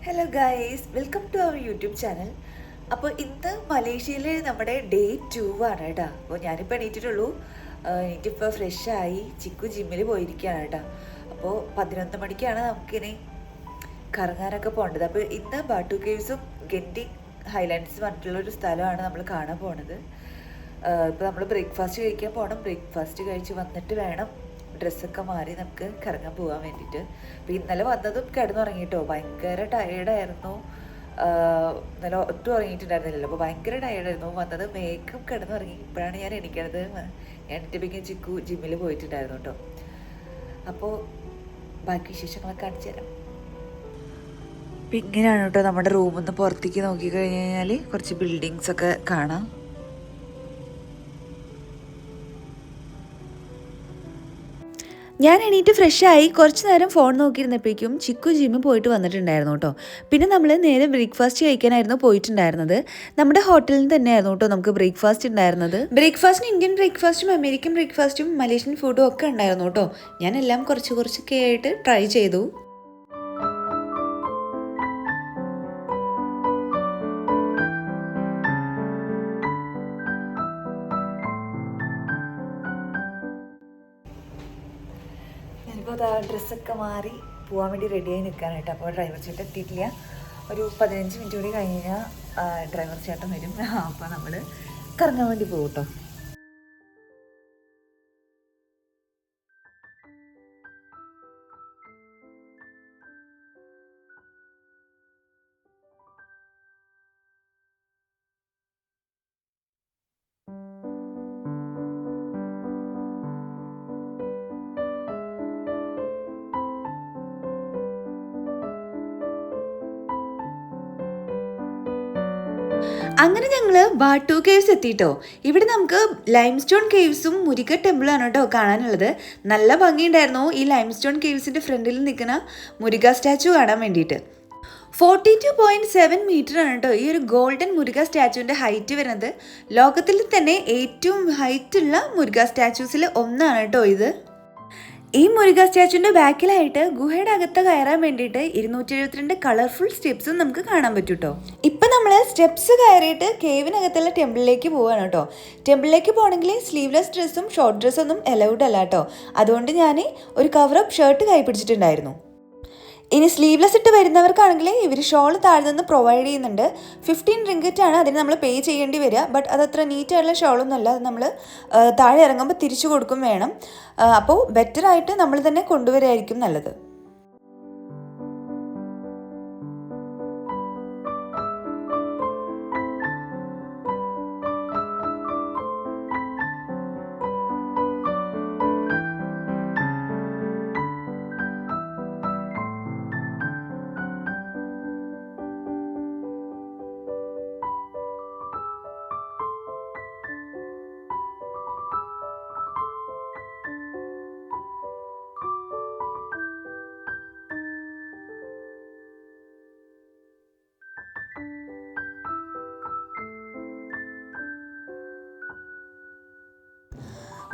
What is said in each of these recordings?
Hello guys, welcome to our YouTube channel. അപ്പോൾ ഇന്ന് മലേഷ്യയിൽ നമ്മുടെ ഡേ 2 ആണ് കേട്ടോ. അപ്പോൾ ഞാനിപ്പോൾ എണീറ്റിട്ടുള്ളൂ. എനിക്കിപ്പോൾ ഫ്രഷായി ചിക്കു ജിമ്മിൽ പോയിരിക്കുകയാണ് കേട്ടോ. അപ്പോൾ 11 മണിക്കാണ് നമുക്കിനി കറങ്ങാനൊക്കെ പോകേണ്ടത്. അപ്പോൾ ഇന്ന് ബാട്ടു കേവ്സും ഗെൻഡിങ് ഹൈലാൻഡ്സ് പറഞ്ഞിട്ടുള്ളൊരു സ്ഥലമാണ് നമ്മൾ കാണാൻ പോണത്. ഇപ്പോൾ നമ്മൾ ബ്രേക്ക്ഫാസ്റ്റ് കഴിക്കാൻ പോകണം. ബ്രേക്ക്ഫാസ്റ്റ് കഴിച്ച് വന്നിട്ട് വേണം ഡ്രസ്സൊക്കെ മാറി നമുക്ക് കറങ്ങാൻ പോകാൻ വേണ്ടിയിട്ട്. അപ്പോൾ ഇന്നലെ വന്നതും കിടന്നുറങ്ങിയിട്ടോ, ഭയങ്കര ടയേർഡായിരുന്നു. ഇന്നലെ ഒട്ടും ഉറങ്ങിയിട്ടുണ്ടായിരുന്നില്ലല്ലോ, അപ്പോൾ ഭയങ്കര ടയേർഡായിരുന്നു. വന്നത് വേഗം കിടന്നുറങ്ങി. ഇപ്പോഴാണ് ഞാൻ എണീക്കണത്. എണീറ്റപ്പോഴേക്കും ചിക്കു ജിമ്മിൽ പോയിട്ടുണ്ടായിരുന്നു കേട്ടോ. അപ്പോൾ ബാക്കി വിശേഷങ്ങളൊക്കെ കാണിച്ചു തരാം. അപ്പം ഇങ്ങനെയാണ് കേട്ടോ നമ്മുടെ റൂമിൽ നിന്ന് പുറത്തേക്ക് നോക്കിക്കഴിഞ്ഞ് കഴിഞ്ഞാൽ കുറച്ച് ബിൽഡിങ്സൊക്കെ കാണാം. ഞാൻ എണീറ്റ് ഫ്രഷായി കുറച്ച് നേരം ഫോൺ നോക്കിയിരുന്നപ്പോഴേക്കും ചിക്കു ജിമ്മിൽ പോയിട്ട് വന്നിട്ടുണ്ടായിരുന്നു കേട്ടോ. പിന്നെ നമ്മൾ നേരെ ബ്രേക്ക്ഫാസ്റ്റ് കഴിക്കാനായിരുന്നു പോയിട്ടുണ്ടായിരുന്നത്. നമ്മുടെ ഹോട്ടലിൽ തന്നെയായിരുന്നു കേട്ടോ നമുക്ക് ബ്രേക്ക്ഫാസ്റ്റ് ഉണ്ടായിരുന്നത്. ബ്രേക്ക്ഫാസ്റ്റിന് ഇന്ത്യൻ ബ്രേക്ക്ഫാസ്റ്റും അമേരിക്കൻ ബ്രേക്ക്ഫാസ്റ്റും മലേഷ്യൻ ഫുഡും ഒക്കെ ഉണ്ടായിരുന്നു കേട്ടോ. ഞാൻ എല്ലാം കുറച്ചൊക്കെ ആയിട്ട് ട്രൈ ചെയ്തു. ഞാനിപ്പോൾ ഡ്രസ്സൊക്കെ മാറി പോകാൻ വേണ്ടി റെഡിയായി നിൽക്കാനായിട്ട്. അപ്പോൾ ഡ്രൈവർ ചേട്ടൻ എത്തിയിട്ടില്ല. ഒരു 15 മിനിറ്റ് കൂടി കഴിഞ്ഞാൽ ഡ്രൈവർ ചേട്ടൻ വരും. അപ്പോൾ നമ്മൾ കറങ്ങാൻ വേണ്ടി പോകും കേട്ടോ. അങ്ങനെ ഞങ്ങൾ ബാട്ടു കേവ്സ് എത്തിയിട്ടോ. ഇവിടെ നമുക്ക് ലൈംസ്റ്റോൺ കേവ്സും മുരുക ടെമ്പിളാണ് കേട്ടോ കാണാനുള്ളത്. നല്ല ഭംഗിയുണ്ടായിരുന്നു ഈ ലൈംസ്റ്റോൺ കേവ്സിൻ്റെ ഫ്രണ്ടിൽ നിൽക്കുന്ന മുരുക സ്റ്റാച്ചു കാണാൻ വേണ്ടിയിട്ട്. 42.7 മീറ്ററാണ് കേട്ടോ ഈ ഒരു ഗോൾഡൻ മുരുക സ്റ്റാച്ചുവിൻ്റെ ഹൈറ്റ് വരുന്നത്. ലോകത്തിൽ തന്നെ ഏറ്റവും ഹൈറ്റുള്ള മുരുക സ്റ്റാച്യൂസിൽ ഒന്നാണ് കേട്ടോ ഇത്. ഈ മുരുക സ്റ്റാച്ചുവിൻ്റെ ബാക്കിലായിട്ട് ഗുഹയുടെ അകത്ത് കയറാൻ വേണ്ടിയിട്ട് 272 കളർഫുൾ സ്റ്റെപ്സും നമുക്ക് കാണാൻ പറ്റും കേട്ടോ. ഇപ്പം നമ്മൾ സ്റ്റെപ്സ് കയറിയിട്ട് കേവിനകത്തുള്ള ടെമ്പിളിലേക്ക് പോവാണ് കേട്ടോ. ടെമ്പിളിലേക്ക് പോകണമെങ്കിൽ സ്ലീവ്ലെസ് ഡ്രസ്സും ഷോർട്ട് ഡ്രസ്സൊന്നും അലൗഡ് അല്ല കേട്ടോ. അതുകൊണ്ട് ഞാൻ ഒരു കവറപ്പ് ഷർട്ട് കൈ പിടിച്ചിട്ടുണ്ടായിരുന്നു. ഇനി സ്ലീവ്ലെസ് ഇട്ട് വരുന്നവർക്കാണെങ്കിൽ ഇവർ ഷോൾ താഴെ നിന്ന് പ്രൊവൈഡ് ചെയ്യുന്നുണ്ട്. 15 റിങ്കറ്റാണ് അതിന് നമ്മൾ പേ ചെയ്യേണ്ടി വരിക. ബട്ട് അതത്ര നീറ്റായിട്ടുള്ള ഷോളൊന്നുമല്ല. അത് നമ്മൾ താഴെ ഇറങ്ങുമ്പോൾ തിരിച്ചു കൊടുക്കും വേണം. അപ്പോൾ ബെറ്ററായിട്ട് നമ്മൾ തന്നെ കൊണ്ടുവരായിരിക്കും നല്ലത്.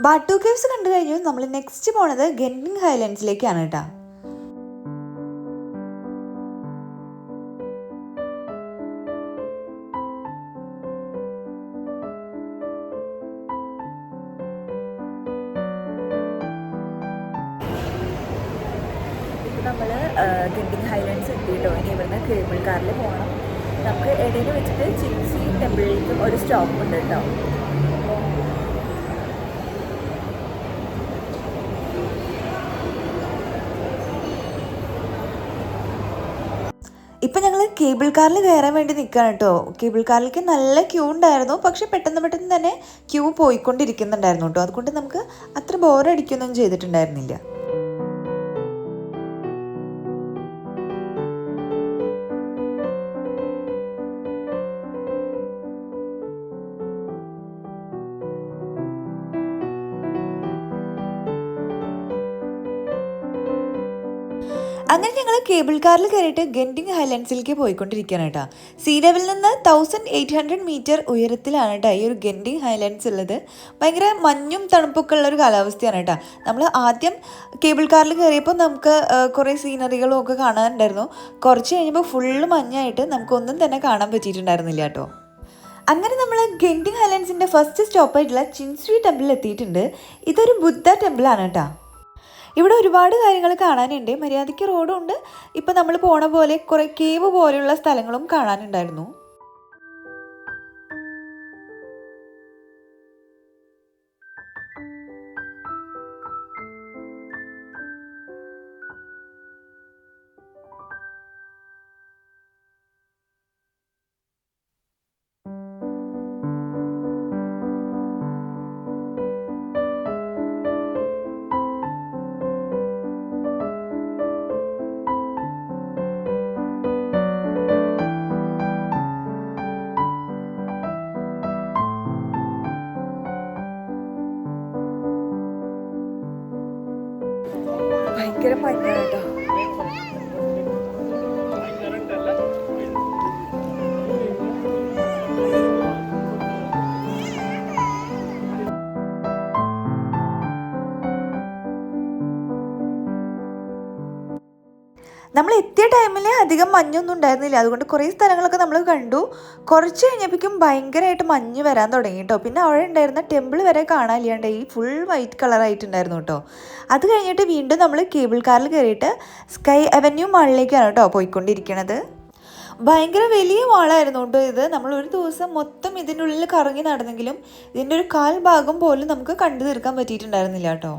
ബാട്ടു കേവ്സ് കണ്ടു കഴിഞ്ഞു. നമ്മൾ നെക്സ്റ്റ് പോണത് ഗെൻഡിങ് ഹൈലാൻഡ്സിലേക്കാണ് കേട്ടോ. ഇപ്പം നമ്മൾ ഗെൻഡിങ് ഹൈലാൻഡ്സ് എത്തിയിട്ടോ. ഇനി ഇവിടുന്ന് കേബിൾ കാറിൽ പോകണം. നമുക്ക് ഇടയിൽ വെച്ചിട്ട് ചിൻസി ടെമ്പിളിലേക്കും ഒരു സ്റ്റോപ്പ് ഉണ്ട് കേട്ടോ. ഇപ്പം ഞങ്ങൾ കേബിൾ കാറിൽ കയറാൻ വേണ്ടി നിൽക്കുകയാണ് കേട്ടോ. കേബിൾ കാറിലേക്ക് നല്ല ക്യൂ ഉണ്ടായിരുന്നു. പക്ഷെ പെട്ടെന്ന് തന്നെ ക്യൂ പോയിക്കൊണ്ടിരിക്കുന്നുണ്ടായിരുന്നു കേട്ടോ. അതുകൊണ്ട് നമുക്ക് അത്ര ബോറടിക്കൊന്നും ചെയ്തിട്ടുണ്ടായിരുന്നില്ല. അങ്ങനെ ഞങ്ങൾ കേബിൾ കാറിൽ കയറിയിട്ട് ഗെൻഡിങ് ഹൈലൻഡ്സിലേക്ക് പോയിക്കൊണ്ടിരിക്കുകയാണ് കേട്ടോ. സീ ലെവലിൽ നിന്ന് 1800 മീറ്റർ ഉയരത്തിലാണ് കേട്ടോ ഈ ഒരു ഗെൻഡിങ് ഹൈലൻഡ്സ് ഉള്ളത്. ഭയങ്കര മഞ്ഞും തണുപ്പൊക്കെ ഉള്ളൊരു കാലാവസ്ഥയാണ് കേട്ടോ. നമ്മൾ ആദ്യം കേബിൾ കാറിൽ കയറിയപ്പോൾ നമുക്ക് കുറേ സീനറികളും ഒക്കെ കാണാനുണ്ടായിരുന്നു. കുറച്ച് കഴിഞ്ഞപ്പോൾ ഫുള്ള് മഞ്ഞായിട്ട് നമുക്കൊന്നും തന്നെ കാണാൻ പറ്റിയിട്ടുണ്ടായിരുന്നില്ല കേട്ടോ. അങ്ങനെ നമ്മൾ ഗെൻഡിങ് ഹൈലൻഡ്സിൻ്റെ ഫസ്റ്റ് സ്റ്റോപ്പായിട്ടുള്ള ചിൻസ്രി ടെമ്പിളിൽ എത്തിയിട്ടുണ്ട്. ഇതൊരു ബുദ്ധ ടെമ്പിളാണ് കേട്ടോ. ഇവിടെ ഒരുപാട് കാര്യങ്ങൾ കാണാനുണ്ട്. മര്യാദയ്ക്ക് റോഡും ഉണ്ട്. ഇപ്പം നമ്മൾ പോണ പോലെ കുറേ കേവ് പോലെയുള്ള സ്ഥലങ്ങളും കാണാനുണ്ടായിരുന്നു. ഭയങ്കര മഞ്ഞാണ് കേട്ടോ. നമ്മൾ എത്തിയ ടൈമിൽ അധികം മഞ്ഞൊന്നും ഉണ്ടായിരുന്നില്ല. അതുകൊണ്ട് കുറേ സ്ഥലങ്ങളൊക്കെ നമ്മൾ കണ്ടു. കുറച്ച് കഴിഞ്ഞപ്പോഴേക്കും ഭയങ്കരമായിട്ട് മഞ്ഞ് വരാൻ തുടങ്ങി കേട്ടോ. പിന്നെ അവിടെ ഉണ്ടായിരുന്ന ടെമ്പിൾ വരെ കാണാനില്ലാണ്ട് ഈ ഫുൾ വൈറ്റ് കളറായിട്ടുണ്ടായിരുന്നു കേട്ടോ. അത് കഴിഞ്ഞിട്ട് വീണ്ടും നമ്മൾ കേബിൾ കാറിൽ കയറിയിട്ട് സ്കൈ അവന്യൂ മാളിലേക്കാണ് കേട്ടോ പോയിക്കൊണ്ടിരിക്കണത്. ഭയങ്കര വലിയ മാളായിരുന്നു കേട്ടോ ഇത്. നമ്മൾ ഒരു ദിവസം മൊത്തം ഇതിൻ്റെ ഉള്ളിൽ കറങ്ങി നടന്നെങ്കിലും ഇതിൻ്റെ ഒരു കാൽ ഭാഗം പോലും നമുക്ക് കണ്ടു തീർക്കാൻ പറ്റിയിട്ടുണ്ടായിരുന്നില്ല കേട്ടോ.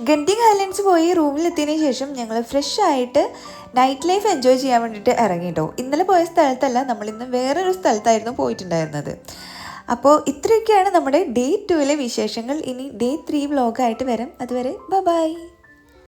ഗെൻഡിങ് ഹൈലൻഡ്സ് പോയി റൂമിലെത്തിയതിന് ശേഷം ഞങ്ങൾ ഫ്രഷ് ആയിട്ട് നൈറ്റ് ലൈഫ് എൻജോയ് ചെയ്യാൻ വേണ്ടിയിട്ട് ഇറങ്ങി കേട്ടോ. ഇന്നലെ പോയ സ്ഥലത്തല്ല, നമ്മളിന്ന് വേറൊരു സ്ഥലത്തായിരുന്നു പോയിട്ടുണ്ടായിരുന്നത്. അപ്പോൾ ഇത്രയൊക്കെയാണ് നമ്മുടെ ഡേ 2 വിശേഷങ്ങൾ. ഇനി ഡേ 3 വ്ലോഗായിട്ട് വരാം. അതുവരെ ബൈ.